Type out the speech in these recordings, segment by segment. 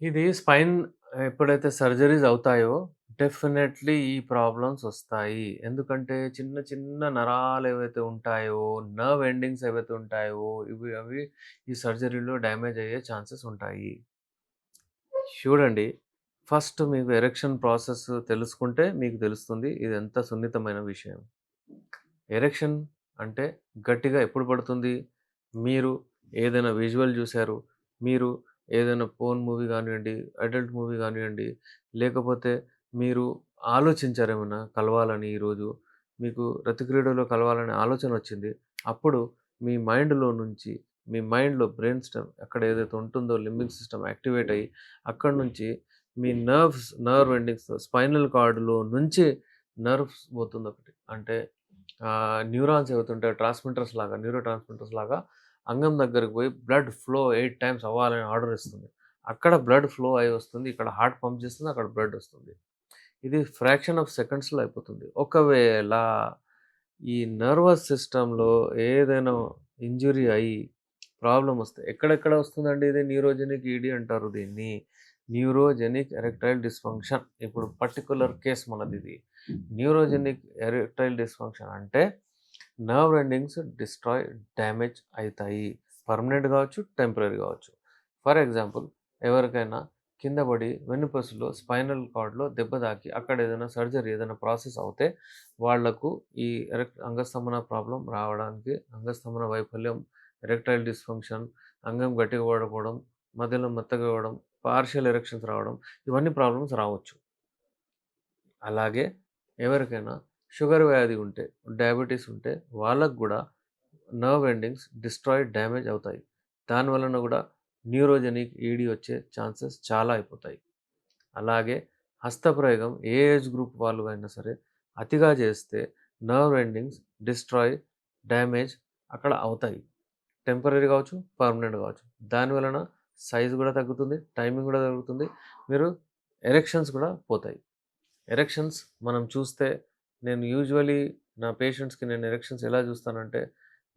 ఇది స్పైన్ ఎప్పుడైతే సర్జరీస్ అవుతాయో, డెఫినెట్‌లీ ఈ ప్రాబ్లమ్స్ ఒస్తాయి. ఎందుకంటే చిన్న చిన్న నరాలు ఏవైతే ఉంటాయో, నర్వ్ ఎండింగ్స్ ఏవైతే ఉంటాయో, అవి ఈ సర్జరీలో డ్యామేజ్ అయ్యే ఛాన్సెస్ ఉంటాయి. చూడండి, ఫస్ట్ మీకు ఎరెక్షన్ ప్రాసెస్ తెలుసుకుంటే మీకు తెలుస్తుంది ఇది ఎంత సున్నితమైన విషయం. ఎరెక్షన్ అంటే గట్టిగా ఎప్పుడు పడుతుంది? మీరు ఏదైనా విజువల్ జూసారు, మీరు ఏదైనా పోర్న్ మూవీ గానియండి, అడల్ట్ మూవీ గానియండి, లేకపోతే మీరు ఆలోచించారేమన్నా కలవాలని ఈరోజు, మీకు రతిక్రీడలో కలవాలనే ఆలోచనొచ్చింది. అప్పుడు మీ మైండ్‌లో నుంచి, మీ మైండ్‌లో బ్రెయిన్ స్టెమ్ అక్కడ ఏదైతే ఉంటుందో లింబిక్ సిస్టమ్ యాక్టివేట్ అయ్యి, అక్కడి నుంచి మీ నర్వ్ ఎండింగ్స్ స్పైనల్ కార్డ్‌లో నుంచి నర్వ్స్ పోతుందొకటి. అంటే న్యూరాన్స్ ఏవైతుంటాయో ట్రాన్స్‌మిటర్స్ లాగా, న్యూరో ట్రాన్స్‌మిటర్స్ లాగా అంగం దగ్గరికి పోయి బ్లడ్ ఫ్లో 8 టైమ్స్ అవ్వాలని ఆర్డర్ ఇస్తుంది. అక్కడ బ్లడ్ ఫ్లో అయ్యి వస్తుంది. ఇక్కడ హార్ట్ పంప్ చేస్తుంది. అక్కడ బ్లడ్ వస్తుంది. ఇది ఫ్రాక్షన్ ఆఫ్ సెకండ్స్‌లో అయిపోతుంది. ఒకవేళ ఈ నర్వస్ సిస్టమ్‌లో ఏదైనా ఇంజ్యూరీ అయ్యి ప్రాబ్లమ్ వస్తే ఎక్కడెక్కడ వస్తుందండి ఇది న్యూరోజెనిక్ ఈడీ అంటారు దీన్ని. Neurogenic erectile dysfunction. ఇప్పుడు పర్టిక్యులర్ కేస్ మనదిది. న్యూరోజెనిక్ ఎరెక్టైల్ డిస్‌ఫంక్షన్ అంటే నర్వ్ ఎండింగ్స్ డిస్ట్రాయ్, డ్యామేజ్ అయితాయి. పర్మనెంట్ గావచ్చు, టెంపరరీ గావచ్చు. ఫర్ ఎగ్జాంపుల్ ఎవరికైనా కింద పడి వెన్నుపూసలో స్పైనల్ కార్డ్‌లో దెబ్బ తాకి అక్కడ ఏదైనా సర్జరీ ఏదైనా ప్రాసెస్ అవుతే వాళ్లకు ఈ అంగస్తంభన ప్రాబ్లమ్ రావడానికి అంగస్తంభన వైఫల్యం, ఎరెక్టైల్ డిస్‌ఫంక్షన్, అంగం గట్టిగా పడకపోవడం, మధ్యలో మెత్తగా అవ్వడం, పార్షియల్ ఎరెక్షన్స్ రావడం ఇవన్నీ ప్రాబ్లమ్స్ రావచ్చు. అలాగే ఎవరికైనా షుగర్ వ్యాధి ఉంటే, డయాబెటిస్ ఉంటే వాళ్ళకి గూడా నర్వ్ ఎండింగ్స్ డిస్ట్రాయ్, డ్యామేజ్ అవుతాయి. దాని వలన గూడా న్యూరోజెనిక్ ఈడీ వచ్చే ఛాన్సెస్ చాలా అయిపోతాయి. అలాగే హస్తప్రయోగం ఏ ఏజ్ గ్రూప్ వాళ్ళు అయినా సరే అతిగా చేస్తే నర్వ్ ఎండింగ్స్ డిస్ట్రాయ్, డ్యామేజ్ అక్కడ అవుతాయి. టెంపరరీ కావచ్చు, పర్మనెంట్ కావచ్చు. దాని వలన సైజ్ గూడా తగ్గుతుంది, టైమింగ్ గూడా తగ్గుతుంది. మీరు ఎరెక్షన్స్ కూడా పోతాయి. ఎరెక్షన్స్ మనం చూస్తే నేను యూజువల్లీ నా పేషెంట్స్‌కి నేను ఎరెక్షన్స్ ఎలా చూస్తానంటే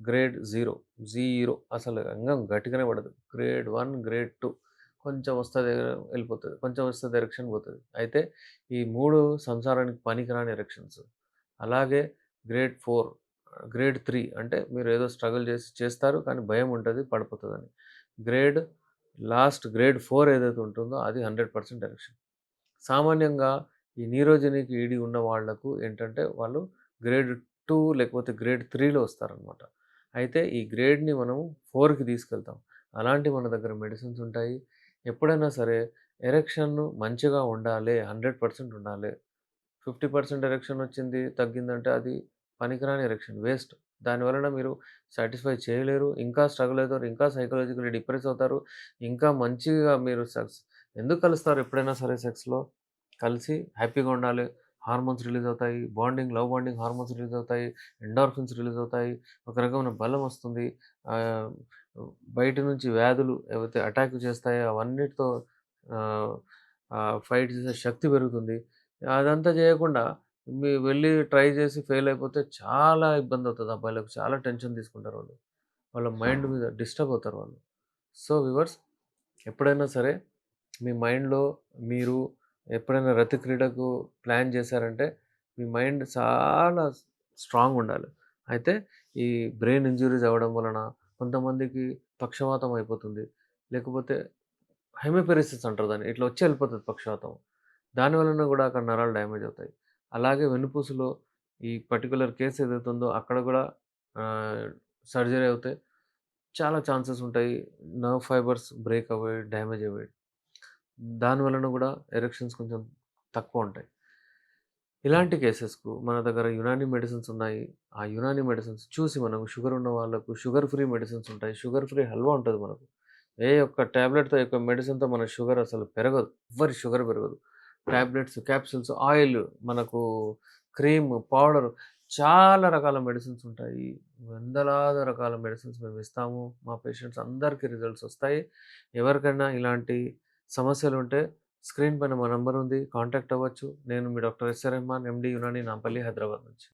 గ్రేడ్ 0, జీరో అసలు అంగం గట్టిగానే పడదు. గ్రేడ్ 1, గ్రేడ్ 2 కొంచెం వస్తది ఎళ్ళిపోతది. కొంచెం వస్తది ఎరెక్షన్ పోతది. అయితే ఈ 3 సంసారానికి పనికిరాని ఎరెక్షన్స్. అలాగే గ్రేడ్ 4, గ్రేడ్ 3 అంటే మీరు ఏదో స్ట్రగుల్ చేసి చేస్తారు కానీ భయం ఉంటది పడిపోతదని. గ్రేడ్ గ్రేడ్ 4 ఏదైతే ఉంటుందో అది 100% ఎరెక్షన్. సామాన్యంగా ఈ న్యూరోజెనిక్ ఈడీ ఉన్న వాళ్ళకు ఏంటంటే, వాళ్ళు గ్రేడ్ 2 లేకపోతే గ్రేడ్ 3లో వస్తారనమాట. అయితే ఈ గ్రేడ్‌ని మనం 4కి తీసుకెళ్తాం. అలాంటి మన దగ్గర మెడిసిన్స్ ఉంటాయి. ఎప్పుడైనా సరే ఎరెక్షన్ మంచిగా ఉండాలే, 100% ఉండాలే. 50% ఎరెక్షన్ వచ్చింది, తగ్గిందంటే అది పనికిరాని ఎరెక్షన్ వేస్ట్. దాని వలన మీరు సాటిస్ఫై చేయలేరు. ఇంకా స్ట్రగుల్ అవుతారు. ఇంకా సైకాలజికల్లీ డిప్రెస్ అవుతారు. ఇంకా మంచిగా మీరు ఎందుకు కలుస్తారు ఎప్పుడైనా సరే సెక్స్‌లో? కలిసి హ్యాపీగా ఉండాలి. హార్మోన్స్ రిలీజ్ అవుతాయి. లవ్ బాండింగ్ హార్మోన్స్ రిలీజ్ అవుతాయి. ఎండార్ఫిన్స్ రిలీజ్ అవుతాయి. ఒక రకమైన బలం వస్తుంది. ఆహ్, బయట నుంచి వ్యాధులు ఏవైతే అటాక్ చేస్తాయో అవన్నిటితో ఆహ్, ఫైట్ చేసే శక్తి పెరుగుతుంది. అదంతా చేయకుండా వెళ్లి ట్రై చేసి ఫెయిల్ అయిపోతే చాలా ఇబ్బందవుతది అబ్బాయిలకు. చాలా టెన్షన్ తీసుకుంటారు వాళ్ళు. వాళ్ళ మైండ్ మీద డిస్టర్బ్ అవుతారు వాళ్ళు. సో, వ్యూవర్స్ ఎప్పుడైనా సరే మీ మైండ్‌లో మీరు ఎప్పుడైనా రతి క్రీడకు ప్లాన్ చేశారంటే, మీ మైండ్ చాలా స్ట్రాంగ్ ఉండాలి. అయితే ఈ బ్రెయిన్ ఇంజ్యూరీస్ అవ్వడం వలన కొంతమందికి పక్షవాతం అయిపోతుంది. లేకపోతే హెమిపెరిసిస్ అంటారు దాన్ని. ఇట్లా వచ్చి వెళ్ళిపోతది పక్షవాతం. దాని వలన గూడా అక్కడ నరాలు డ్యామేజ్ అవుతాయి. అలాగే వెన్నుపూసలో ఈ పర్టిక్యులర్ కేస్ ఏదైతే ఉందో అక్కడ గూడా ఆహ్, సర్జరీ అవుతే చాలా ఛాన్సెస్ ఉంటాయి. నర్వ్ ఫైబర్స్ బ్రేక్ అవ్వయి, డ్యామేజ్ అవ్వయి. దాని వలన గూడా ఎరెక్షన్స్ కొంచెం తక్కువుంటాయి. ఇలాంటి కేసెస్‌కు మన దగ్గర యునాని మెడిసిన్స్ ఉన్నాయి. ఆ యునాని మెడిసిన్స్ చూసి మనం షుగర్ ఉన్న వాళ్ళకు షుగర్ ఫ్రీ మెడిసిన్స్ ఉంటాయి. షుగర్ ఫ్రీ హల్వా ఉంటది మనకు. ఏ ఒక్క టాబ్లెట్‌తో, యొక్క మెడిసిన్‌తో మన షుగర్ అసలు పెరగదు. ఎవ్వరి షుగర్ పెరగదు. టాబ్లెట్స్, క్యాప్సూల్స్, ఆయిల్, మనకు క్రీమ్, పౌడర్ చాలా రకాల మెడిసిన్స్ ఉంటాయి. వందలాది రకాల మెడిసిన్స్ మేము ఇస్తాము. మా పేషెంట్స్ అందరికీ రిజల్ట్స్ వస్తాయి. ఎవరికైనా ఇలాంటి సమస్యలుంటే స్క్రీన్ పైన మా నంబర్ ఉంది. కాంటాక్ట్ అవ్వచ్చు. నేను మీ డాక్టర్ ఎస్.ఆర్. రెహమాన్, ఎండీ యునాని, నాంపల్లి, హైదరాబాద్ నుంచి.